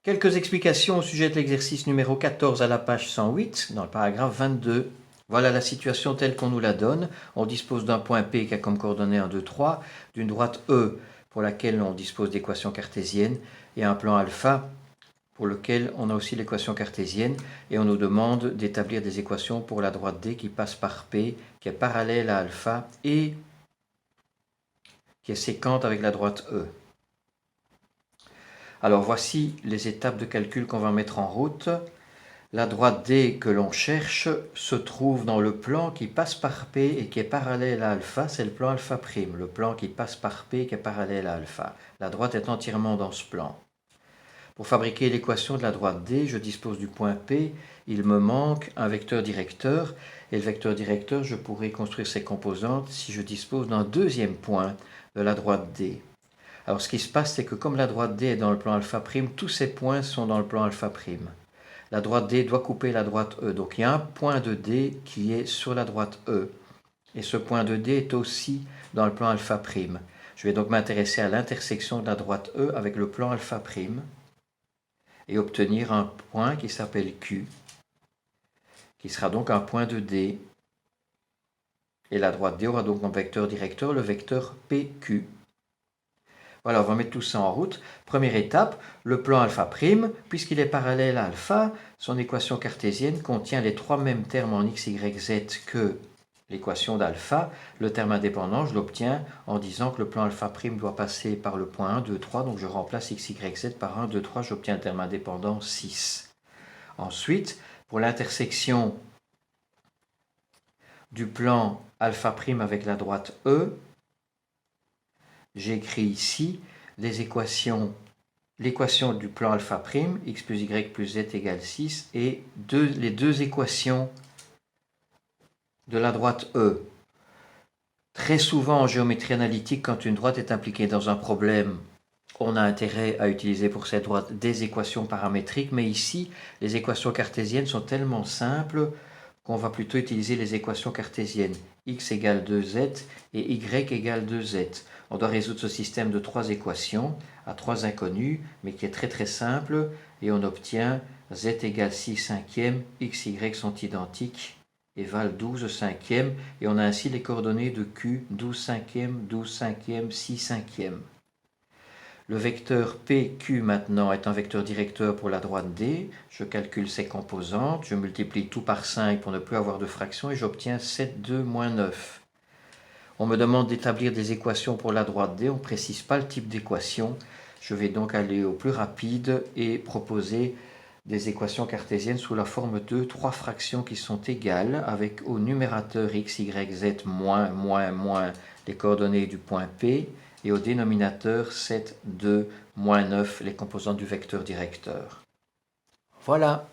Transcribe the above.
Quelques explications au sujet de l'exercice numéro 14 à la page 108, dans le paragraphe 22. Voilà la situation telle qu'on nous la donne. On dispose d'un point P qui a comme coordonnées 1, 2, 3, d'une droite E pour laquelle on dispose d'équations cartésiennes et un plan alpha pour lequel on a aussi l'équation cartésienne et on nous demande d'établir des équations pour la droite D qui passe par P, qui est parallèle à alpha et qui est séquente avec la droite E. Alors voici les étapes de calcul qu'on va mettre en route. La droite D que l'on cherche se trouve dans le plan qui passe par P et qui est parallèle à alpha, c'est le plan alpha prime, le plan qui passe par P qui est parallèle à alpha. La droite est entièrement dans ce plan. Pour fabriquer l'équation de la droite D, je dispose du point P, il me manque un vecteur directeur, et le vecteur directeur, je pourrais construire ses composantes si je dispose d'un deuxième point de la droite D. Alors ce qui se passe, c'est que comme la droite D est dans le plan alpha prime, tous ces points sont dans le plan alpha prime. La droite D doit couper la droite E, donc il y a un point de D qui est sur la droite E. Et ce point de D est aussi dans le plan alpha prime. Je vais donc m'intéresser à l'intersection de la droite E avec le plan alpha prime et obtenir un point qui s'appelle Q, qui sera donc un point de D. Et la droite D aura donc comme vecteur directeur le vecteur PQ. Voilà, on va mettre tout ça en route. Première étape, le plan alpha prime, puisqu'il est parallèle à alpha, son équation cartésienne contient les trois mêmes termes en x, y, z que l'équation d'alpha. Le terme indépendant, je l'obtiens en disant que le plan alpha prime doit passer par le point 1, 2, 3, donc je remplace x, y, z par 1, 2, 3, j'obtiens un terme indépendant 6. Ensuite, pour l'intersection du plan alpha prime avec la droite E, j'écris ici l'équation du plan alpha prime, x plus y plus z égale 6, et les deux équations de la droite E. Très souvent en géométrie analytique, quand une droite est impliquée dans un problème, on a intérêt à utiliser pour cette droite des équations paramétriques, mais ici, les équations cartésiennes sont tellement simples qu'on va plutôt utiliser les équations cartésiennes. X égale 2z et y égale 2z. On doit résoudre ce système de trois équations à trois inconnues, mais qui est très très simple, et on obtient z égale 6 cinquièmes, x, y sont identiques et valent 12 cinquièmes, et on a ainsi les coordonnées de Q, 12 cinquièmes, 12 cinquièmes, 6 cinquièmes. Le vecteur PQ maintenant est un vecteur directeur pour la droite D. Je calcule ses composantes, je multiplie tout par 5 pour ne plus avoir de fraction et j'obtiens 7, 2, moins 9. On me demande d'établir des équations pour la droite D, on ne précise pas le type d'équation. Je vais donc aller au plus rapide et proposer des équations cartésiennes sous la forme de trois fractions qui sont égales, avec au numérateur x, y, z, moins, moins, moins les coordonnées du point P, et au dénominateur 7, 2, moins 9 les composantes du vecteur directeur. Voilà.